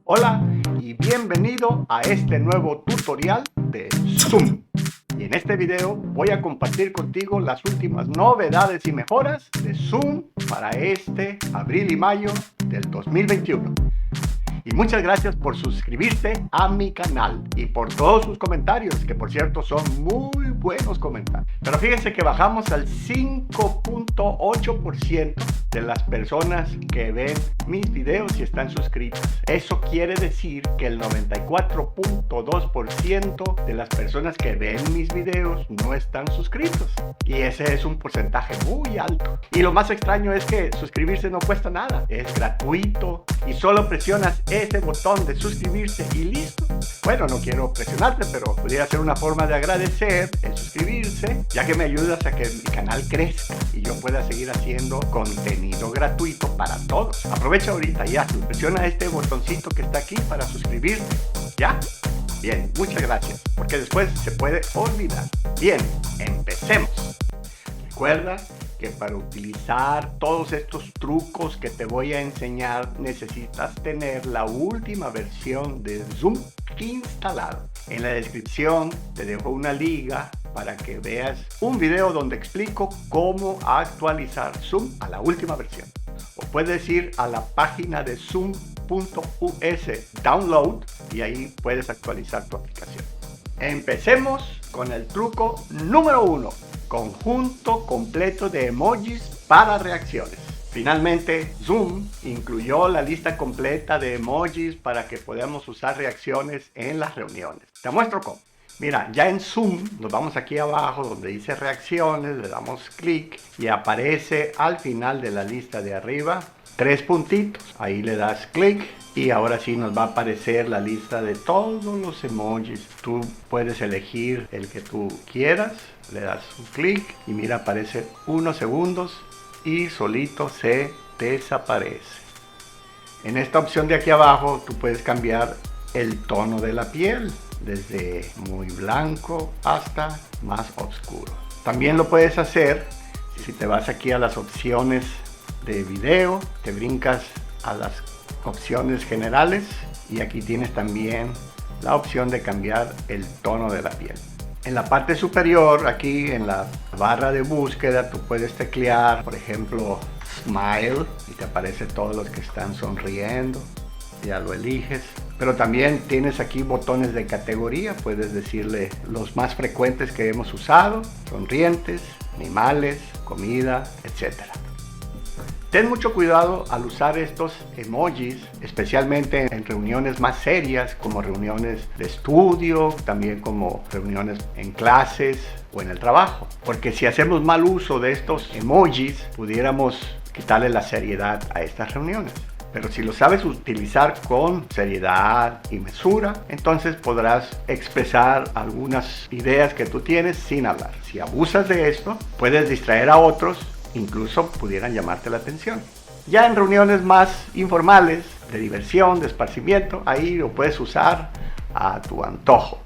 Hola y bienvenido a este nuevo tutorial de Zoom. Y en este video voy a compartir contigo las últimas novedades y mejoras de Zoom para este abril y mayo del 2021. Y muchas gracias por suscribirte a mi canal y por todos sus comentarios, que por cierto son muy buenos comentarios. Pero fíjense que bajamos al 5.8% de las personas que ven mis videos y están suscritas. Eso quiere decir que el 94.2% de las personas que ven mis videos no están suscritos. Y ese es un porcentaje muy alto. Y lo más extraño es que suscribirse no cuesta nada. Es gratuito y solo presionas ese botón de suscribirse y listo. Bueno, no quiero presionarte, pero podría ser una forma de agradecer el suscribirse, ya que me ayudas a que mi canal crezca y yo pueda seguir haciendo contenido gratuito para todos. Aprovecha ahorita ya, presiona este botoncito que está aquí para suscribirte. ¿Ya? Bien, muchas gracias, porque después se puede olvidar. Bien, empecemos. Recuerda que para utilizar todos estos trucos que te voy a enseñar necesitas tener la última versión de Zoom instalada. En la descripción te dejo una liga para que veas un video donde explico cómo actualizar Zoom a la última versión. O puedes ir a la página de zoom.us download y ahí puedes actualizar tu aplicación. Empecemos con el truco número 1. Conjunto completo de emojis para reacciones. Finalmente, Zoom incluyó la lista completa de emojis para que podamos usar reacciones en las reuniones. Te muestro cómo. Mira, ya en Zoom nos vamos aquí abajo donde dice reacciones, le damos clic y aparece al final de la lista de arriba 3 puntitos. Ahí le das clic y ahora sí nos va a aparecer la lista de todos los emojis. Tú puedes elegir el que tú quieras, le das un clic y mira, aparece unos segundos y solito se desaparece. En esta opción de aquí abajo tú puedes cambiar el tono de la piel, desde muy blanco hasta más oscuro. También lo puedes hacer si te vas aquí a las opciones de video, te brincas a las opciones generales y aquí tienes también la opción de cambiar el tono de la piel. En la parte superior, aquí en la barra de búsqueda, tú puedes teclear, por ejemplo, smile y te aparece todos los que están sonriendo. Ya lo eliges, pero también tienes aquí botones de categoría. Puedes decirle los más frecuentes que hemos usado: sonrientes, animales, comida, etc. Ten mucho cuidado al usar estos emojis, especialmente en reuniones más serias, como reuniones de estudio, también como reuniones en clases o en el trabajo. Porque si hacemos mal uso de estos emojis, pudiéramos quitarle la seriedad a estas reuniones. Pero si lo sabes utilizar con seriedad y mesura, entonces podrás expresar algunas ideas que tú tienes sin hablar. Si abusas de esto, puedes distraer a otros, incluso pudieran llamarte la atención. Ya en reuniones más informales, de diversión, de esparcimiento, ahí lo puedes usar a tu antojo.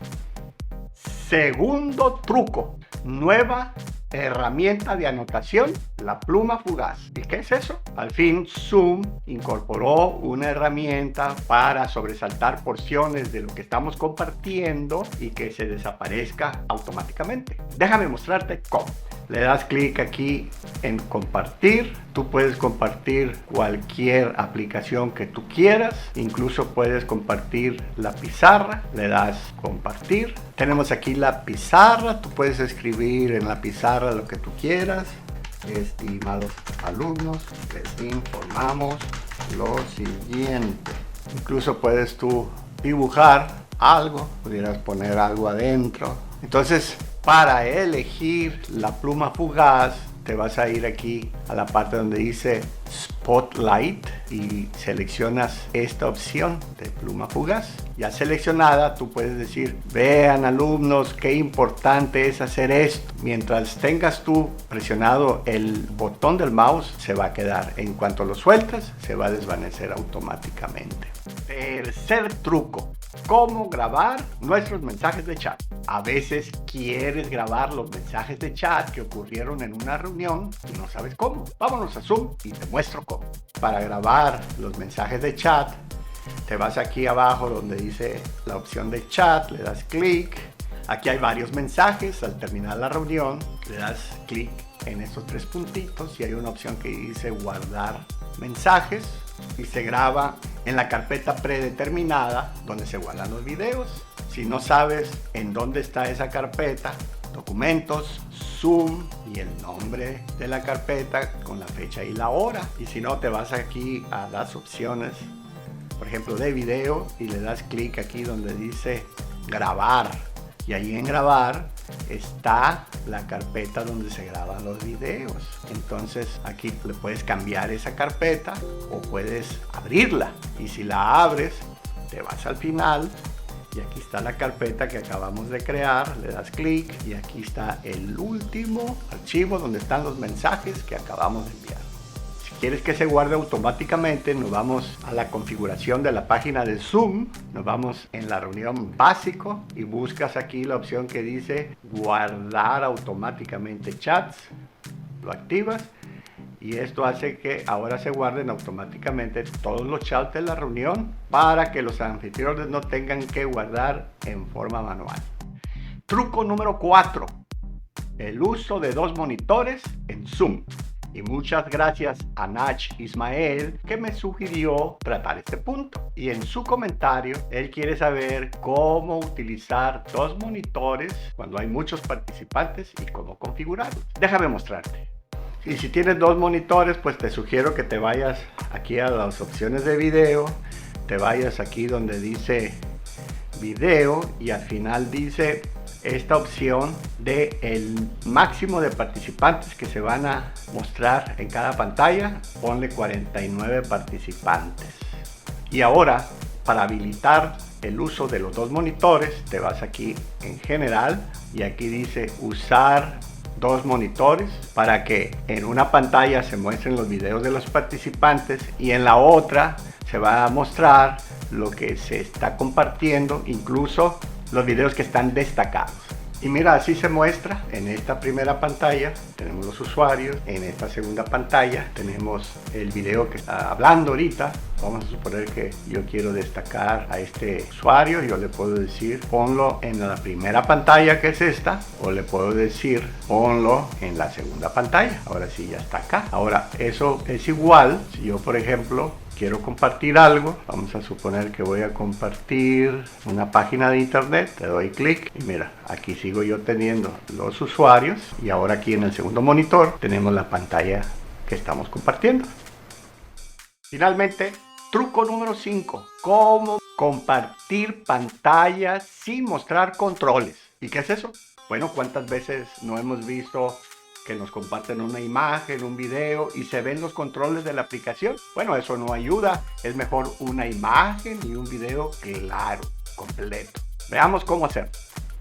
Segundo truco, nueva herramienta de anotación, la pluma fugaz. ¿Y qué es eso? Al fin Zoom incorporó una herramienta para sobresaltar porciones de lo que estamos compartiendo y que se desaparezca automáticamente. Déjame mostrarte cómo. Le das clic aquí en compartir. Tú puedes compartir cualquier aplicación que tú quieras. Incluso puedes compartir la pizarra. Le das compartir. Tenemos aquí la pizarra. Tú puedes escribir en la pizarra lo que tú quieras. Estimados alumnos, les informamos lo siguiente. Incluso puedes tú dibujar algo. Pudieras poner algo adentro. Entonces, para elegir la pluma fugaz, te vas a ir aquí a la parte donde dice Spotlight y seleccionas esta opción de pluma fugaz. Ya seleccionada, tú puedes decir: vean alumnos, qué importante es hacer esto. Mientras tengas tú presionado el botón del mouse, se va a quedar. En cuanto lo sueltas, se va a desvanecer automáticamente. Tercer truco: cómo grabar nuestros mensajes de chat. A veces quieres grabar los mensajes de chat que ocurrieron en una reunión y no sabes cómo. Vámonos a Zoom y te muestro cómo. Para grabar los mensajes de chat, te vas aquí abajo donde dice la opción de chat, le das clic. Aquí hay varios mensajes. Al terminar la reunión, le das clic en estos 3 puntitos y hay una opción que dice guardar mensajes y se graba en la carpeta predeterminada donde se guardan los videos. Si no sabes en dónde está esa carpeta, documentos, Zoom y el nombre de la carpeta con la fecha y la hora. Y si no, te vas aquí a las opciones, por ejemplo, de video y le das clic aquí donde dice grabar. Y ahí en grabar está la carpeta donde se graban los videos. Entonces aquí le puedes cambiar esa carpeta o puedes abrirla. Y si la abres, te vas al final y aquí está la carpeta que acabamos de crear. Le das clic y aquí está el último archivo donde están los mensajes que acabamos de enviar. Si quieres que se guarde automáticamente, nos vamos a la configuración de la página de Zoom, nos vamos en la reunión básico y buscas aquí la opción que dice guardar automáticamente chats, lo activas y esto hace que ahora se guarden automáticamente todos los chats de la reunión para que los anfitriones no tengan que guardar en forma manual. Truco número 4, el uso de 2 monitores en Zoom. Y muchas gracias a Nach Ismael que me sugirió tratar este punto. Y en su comentario, él quiere saber cómo utilizar 2 monitores cuando hay muchos participantes y cómo configurarlos. Déjame mostrarte. Y si tienes 2 monitores, pues te sugiero que te vayas aquí a las opciones de video, te vayas aquí donde dice video y al final dice esta opción de el máximo de participantes que se van a mostrar en cada pantalla, ponle 49 participantes. Y ahora, para habilitar el uso de los 2 monitores, te vas aquí en general y aquí dice usar 2 monitores para que en una pantalla se muestren los videos de los participantes y en la otra se va a mostrar lo que se está compartiendo, incluso los videos que están destacados. Y mira, así se muestra en esta primera pantalla, tenemos los usuarios, en esta segunda pantalla tenemos el video que está hablando ahorita. Vamos a suponer que yo quiero destacar a este usuario, yo le puedo decir ponlo en la primera pantalla que es esta, o le puedo decir ponlo en la segunda pantalla. Ahora sí ya está acá. Ahora eso es igual si yo por ejemplo quiero compartir algo. Vamos a suponer que voy a compartir una página de internet, le doy clic y mira, aquí sigo yo teniendo los usuarios y ahora aquí en el segundo monitor tenemos la pantalla que estamos compartiendo. Finalmente, truco número 5, cómo compartir pantallas sin mostrar controles. ¿Y qué es eso? Bueno, ¿cuántas veces no hemos visto que nos comparten una imagen, un video y se ven los controles de la aplicación? Bueno, eso no ayuda. Es mejor una imagen y un video claro, completo. Veamos cómo hacerlo.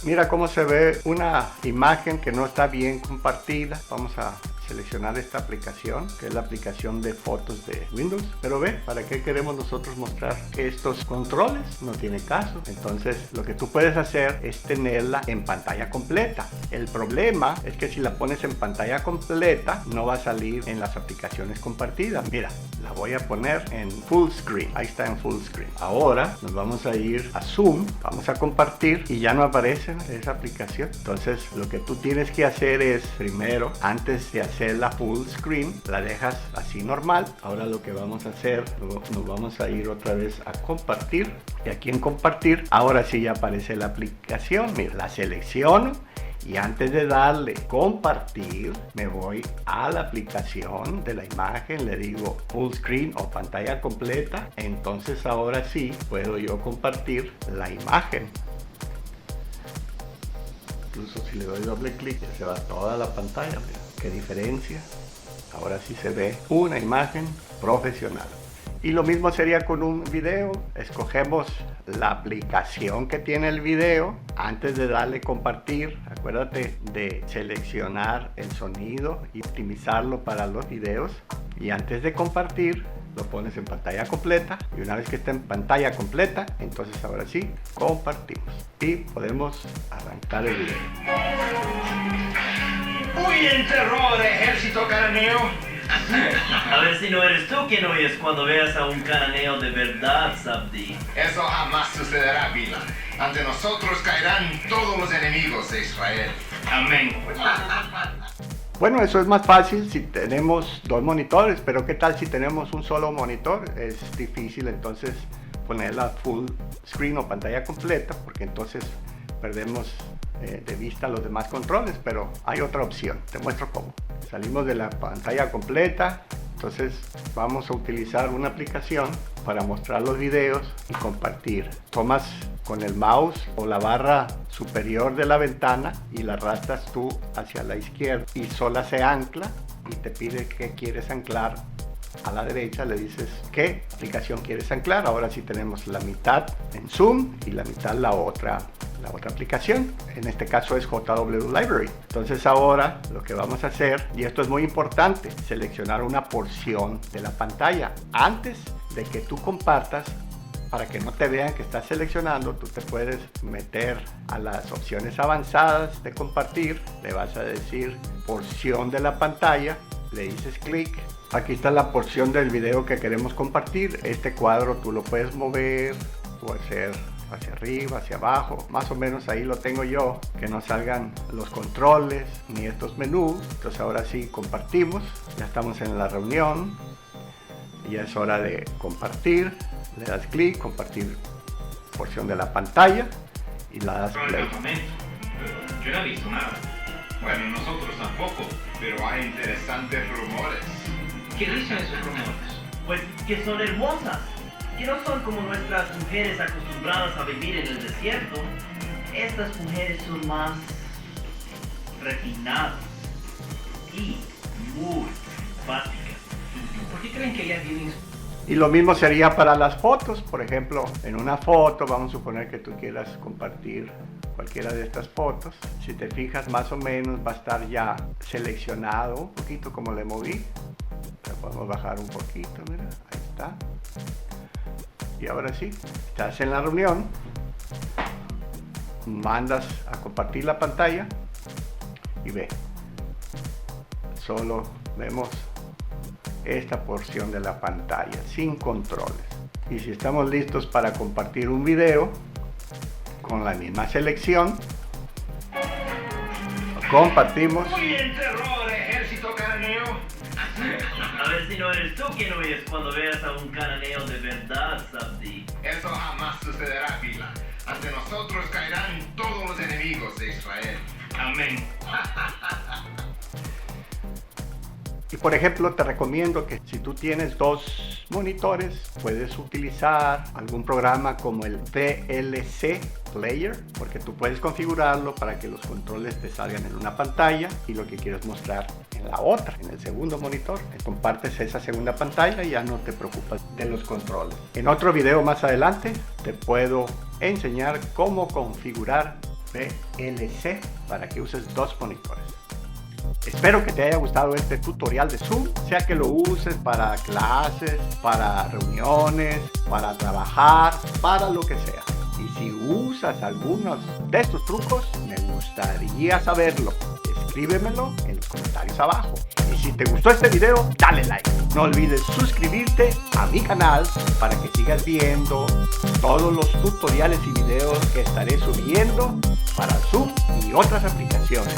Mira cómo se ve una imagen que no está bien compartida. Vamos a seleccionar esta aplicación, que es la aplicación de fotos de Windows. Pero ve, ¿para qué queremos nosotros mostrar estos controles? No tiene caso. Entonces, lo que tú puedes hacer es tenerla en pantalla completa. El problema es que si la pones en pantalla completa, no va a salir en las aplicaciones compartidas. Mira, la voy a poner en full screen. Ahí está en full screen. Ahora nos vamos a ir a Zoom, vamos a compartir y ya no aparece esa aplicación. Entonces, lo que tú tienes que hacer es, primero, antes de hacer la full screen, la dejas así normal. Ahora lo que vamos a hacer, nos vamos a ir otra vez a compartir y aquí en compartir, ahora sí ya aparece la aplicación. Mira, la selecciono y antes de darle compartir, me voy a la aplicación de la imagen, le digo full screen o pantalla completa. Entonces ahora sí puedo yo compartir la imagen. Incluso si le doy doble clic, ya se va toda la pantalla. Mira, qué diferencia. Ahora sí se ve una imagen profesional. Y lo mismo sería con un video. Escogemos la aplicación que tiene el video. Antes de darle compartir, acuérdate de seleccionar el sonido y optimizarlo para los videos. Y antes de compartir, lo pones en pantalla completa. Y una vez que esté en pantalla completa, entonces ahora sí, compartimos. Y podemos arrancar el video. Muy en terror, ejército cananeo. A ver si no eres tú quien oyes cuando veas a un cananeo de verdad, Sabdi. Eso jamás sucederá, Bila. Ante nosotros caerán todos los enemigos de Israel. Amén. Bueno, eso es más fácil si tenemos dos monitores, pero ¿qué tal si tenemos un solo monitor? Es difícil entonces ponerla full screen o pantalla completa, porque entonces perdemos de vista los demás controles, pero hay otra opción. Te muestro cómo. Salimos de la pantalla completa, entonces vamos a utilizar una aplicación para mostrar los videos y compartir. Tomas con el mouse o la barra superior de la ventana y la arrastras tú hacia la izquierda y sola se ancla y te pide que quieres anclar. A la derecha le dices qué aplicación quieres anclar. Ahora sí tenemos la mitad en Zoom y la mitad la otra aplicación. En este caso es JW Library. Entonces ahora lo que vamos a hacer, y esto es muy importante, seleccionar una porción de la pantalla antes de que tú compartas. Para que no te vean que estás seleccionando, tú te puedes meter a las opciones avanzadas de compartir, le vas a decir porción de la pantalla, le dices clic. Aquí está la porción del video que queremos compartir. Este cuadro tú lo puedes mover o hacer hacia arriba, hacia abajo, más o menos ahí lo tengo yo, que no salgan los controles ni estos menús. Entonces ahora sí compartimos, ya estamos en la reunión, ya es hora de compartir. Le das clic, compartir porción de la pantalla y la das play. Yo no he visto nada. Bueno, nosotros tampoco, pero hay interesantes rumores. ¿Qué dicen esos rumores? Pues que son hermosas, que no son como nuestras mujeres acostumbradas a vivir en el desierto. Estas mujeres son más refinadas y muy simpáticas. ¿Por qué creen que ellas viven? Y lo mismo sería para las fotos. Por ejemplo, en una foto, vamos a suponer que tú quieras compartir cualquiera de estas fotos. Si te fijas, más o menos va a estar ya seleccionado un poquito como le moví. Le podemos bajar un poquito, mira, ahí está. Y ahora sí, estás en la reunión, mandas a compartir la pantalla y ve, solo vemos esta porción de la pantalla sin controles. Y si estamos listos para compartir un video con la misma selección, compartimos. Muy bien, terror, ejército cananeo. A ver si no eres tú quien oyes cuando veas a un cananeo de verdad, Sabdi. Eso jamás sucederá, Bila. Ante nosotros caerán todos los enemigos de Israel. Amén. Y por ejemplo, te recomiendo que si tú tienes dos monitores, puedes utilizar algún programa como el VLC Player, porque tú puedes configurarlo para que los controles te salgan en una pantalla y lo que quieres mostrar en la otra, en el segundo monitor. Compartes esa segunda pantalla y ya no te preocupas de los controles. En otro video más adelante te puedo enseñar cómo configurar VLC para que uses dos monitores. Espero que te haya gustado este tutorial de Zoom, sea que lo uses para clases, para reuniones, para trabajar, para lo que sea. Y si usas algunos de estos trucos, me gustaría saberlo. Escríbemelo en los comentarios abajo. Y si te gustó este video, dale like. No olvides suscribirte a mi canal para que sigas viendo todos los tutoriales y videos que estaré subiendo para Zoom y otras aplicaciones.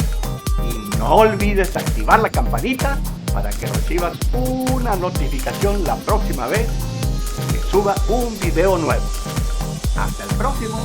Y no olvides activar la campanita para que recibas una notificación la próxima vez que suba un video nuevo. Hasta el próximo.